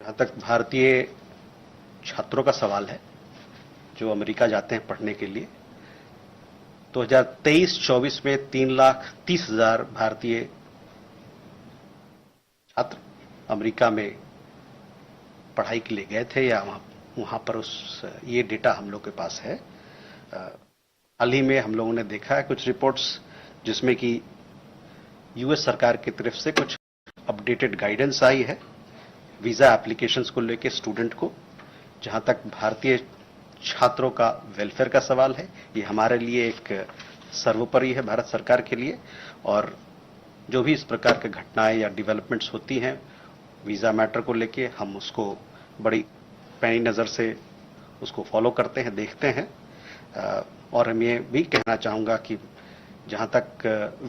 जहां तक भारतीय छात्रों का सवाल है जो अमेरिका जाते हैं पढ़ने के लिए, 2023-24 में 3,30,000 भारतीय छात्र अमेरिका में पढ़ाई के लिए गए थे या वहां पर ये डेटा हम लोग के पास है। हाल ही में हम लोगों ने देखा है कुछ रिपोर्ट्स जिसमें कि यूएस सरकार की तरफ से कुछ अपडेटेड गाइडेंस आई है वीजा एप्लीकेशंस को लेकर स्टूडेंट को। जहां तक भारतीय छात्रों का वेलफेयर का सवाल है, ये हमारे लिए एक सर्वोपरि है भारत सरकार के लिए, और जो भी इस प्रकार की घटनाएं या डेवलपमेंट्स होती हैं वीजा मैटर को लेके, हम उसको बड़ी पैनी नजर से उसको फॉलो करते हैं, देखते हैं। और हम ये भी कहना चाहूंगा कि जहां तक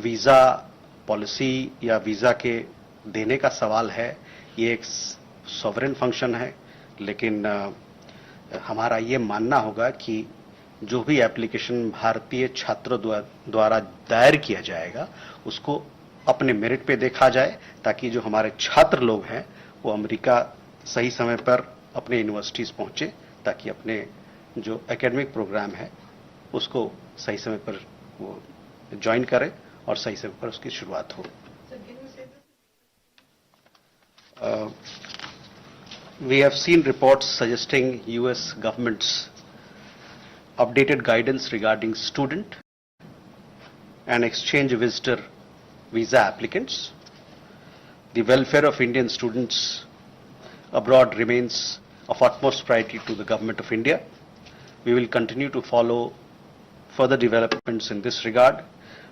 वीजा पॉलिसी या वीजा के देने का सवाल है, ये एक सॉवरेन फंक्शन है, लेकिन हमारा ये मानना होगा कि जो भी एप्लीकेशन भारतीय छात्रों द्वारा दायर किया जाएगा उसको अपने मेरिट पे देखा जाए, ताकि जो हमारे छात्र लोग हैं वो अमेरिका सही समय पर अपने यूनिवर्सिटीज पहुंचे, ताकि अपने जो एकेडमिक प्रोग्राम है उसको सही समय पर वो ज्वाइन करें और सही समय पर उसकी शुरुआत हो। We have seen reports suggesting US government's updated guidance regarding student and exchange visitor visa applicants. The welfare of Indian students abroad remains of utmost priority to the Government of India. We will continue to follow further developments in this regard.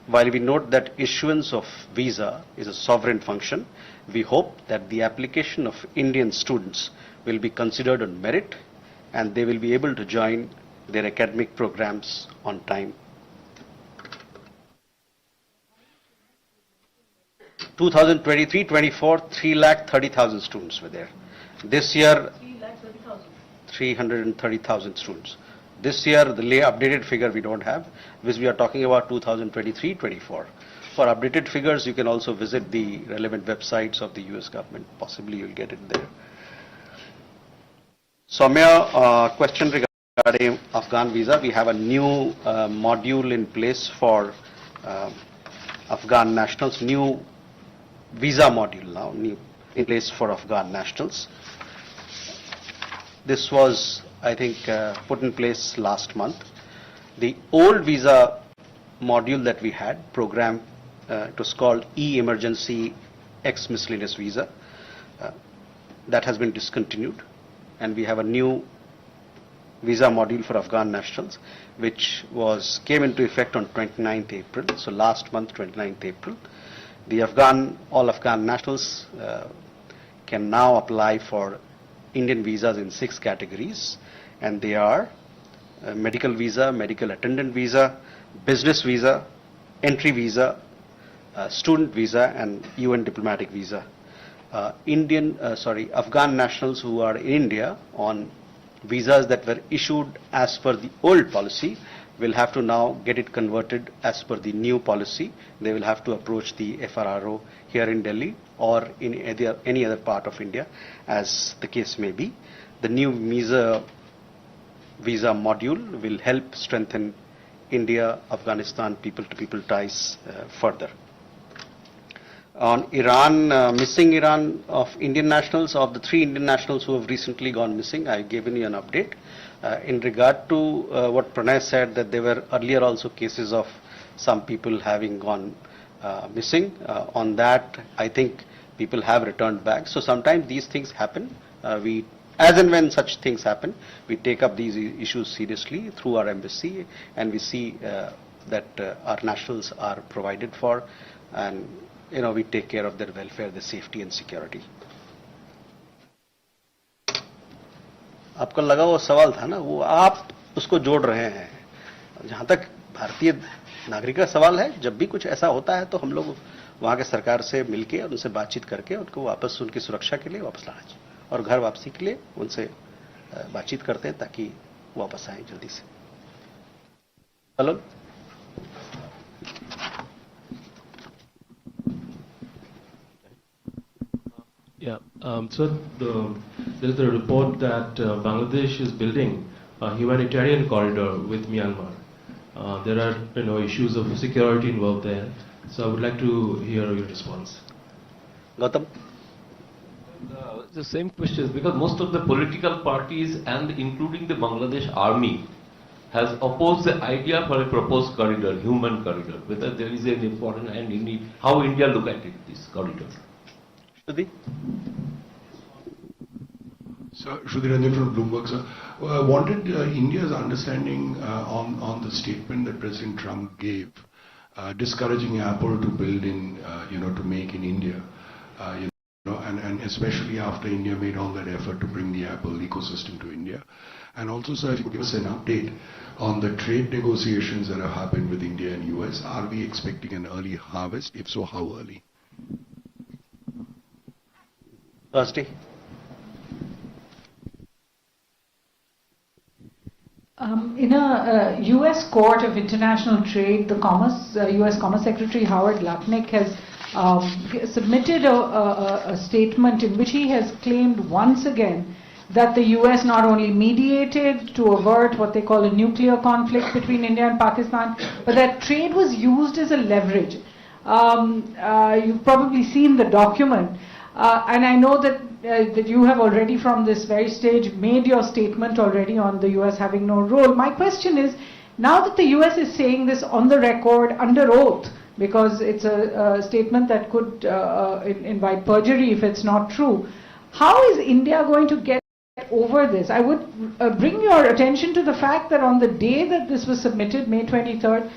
While we note that issuance of visa is a sovereign function, we hope that the application of Indian students will be considered on merit and they will be able to join their academic programs on time. 2023-24, 330,000 students were there. This year, 330,000 students. This year, the updated figure we don't have, because we are talking about 2023-24. For updated figures, you can also visit the relevant websites of the US government. Possibly you'll get it there. Soumya, question regarding Afghan visa. We have a new module in place for Afghan nationals, new visa module now, new in place for Afghan nationals. This was, I think, put in place last month. The old visa module that we had, program, it was called E-Emergency X Miscellaneous Visa. That has been discontinued, and we have a new visa module for Afghan nationals, which came into effect on 29th April. So last month, 29th April. The all Afghan nationals can now apply for Indian visas in 6 categories, and they are medical visa, medical attendant visa, business visa, entry visa, student visa, and UN diplomatic visa. Afghan nationals who are in India on visas that were issued as per the old policy will have to now get it converted as per the new policy. They will have to approach the FRRO here in Delhi or in any other part of India, as the case may be. The new visa module will help strengthen India-Afghanistan people-to-people ties further. On Iran, missing Iran of Indian nationals, of the 3 Indian nationals who have recently gone missing, I've given you an update. In regard to what Pranay said, that there were earlier also cases of some people having gone missing. On that, I think people have returned back. So sometimes these things happen. As and when such things happen, we take up these issues seriously through our embassy, and we see that our nationals are provided for, and we take care of their welfare, their safety and security. आपका लगा वो सवाल था ना, वो आप उसको जोड़ रहे हैं। जहां तक भारतीय नागरिक का सवाल है, जब भी कुछ ऐसा होता है तो हम लोग वहां के सरकार से मिलके और उनसे बातचीत करके उनको वापस उनकी सुरक्षा के लिए वापस लाना चाहिए, और घर वापसी के लिए उनसे बातचीत करते हैं ताकि वापस आए जल्दी से। Hello, Yeah. There is a report that Bangladesh is building a humanitarian corridor with Myanmar. There are issues of security involved there. So I would like to hear your response. Gautam? The same question, because most of the political parties and including the Bangladesh army has opposed the idea for a proposed corridor, human corridor, whether there is an important and how India look at it, this corridor. Shruti? Sir, Shruti Ranjan from Bloomberg, sir. Wanted India's understanding on the statement that President Trump gave, discouraging Apple to build in, to make in India, and especially after India made all that effort to bring the Apple ecosystem to India. And also, sir, if you could give us an update on the trade negotiations that have happened with India and US. Are we expecting an early harvest? If so, how early? Thursday? In a U.S. Court of International Trade, the U.S. Commerce Secretary Howard Lutnick has submitted a statement in which he has claimed once again that the U.S. not only mediated to avert what they call a nuclear conflict between India and Pakistan, but that trade was used as a leverage. You've probably seen the document, and I know that you have already from this very stage made your statement already on the US having no role. My question is, now that the US is saying this on the record under oath, because it's a statement that could invite perjury if it's not true, how is India going to get over this? I would bring your attention to the fact that on the day that this was submitted, May 23rd,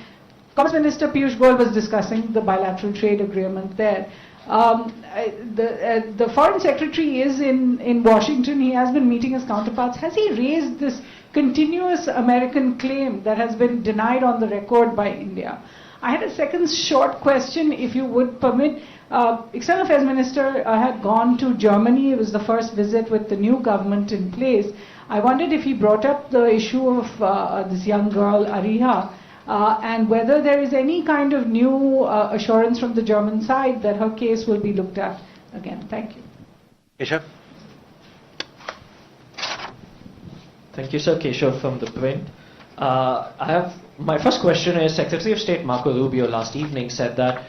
Commerce Minister Piyush Goyal was discussing the bilateral trade agreement there. The Foreign Secretary is in Washington. He has been meeting his counterparts. Has he raised this continuous American claim that has been denied on the record by India? I had a second short question, if you would permit. External Affairs Minister had gone to Germany. It was the first visit with the new government in place. I wondered if he brought up the issue of this young girl, Ariha, and whether there is any kind of new assurance from the German side that her case will be looked at again. Thank you. Keshav? Thank you, sir. Keshav from The Print. My first question is, Secretary of State Marco Rubio last evening said that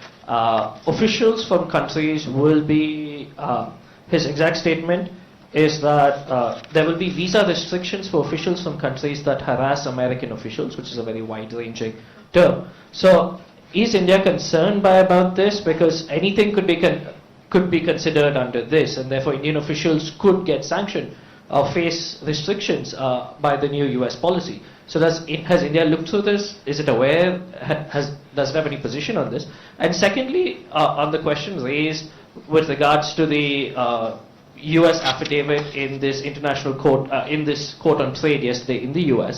officials from countries will be, his exact statement is that there will be visa restrictions for officials from countries that harass American officials, which is a very wide-ranging term. So, is India concerned about this? Because anything could be considered under this, and therefore Indian officials could get sanctioned or face restrictions by the new US policy. So has India looked through this? Is it aware? Does it have any position on this? And secondly, on the question raised with regards to the US affidavit in this international court, in this court on trade yesterday in the US,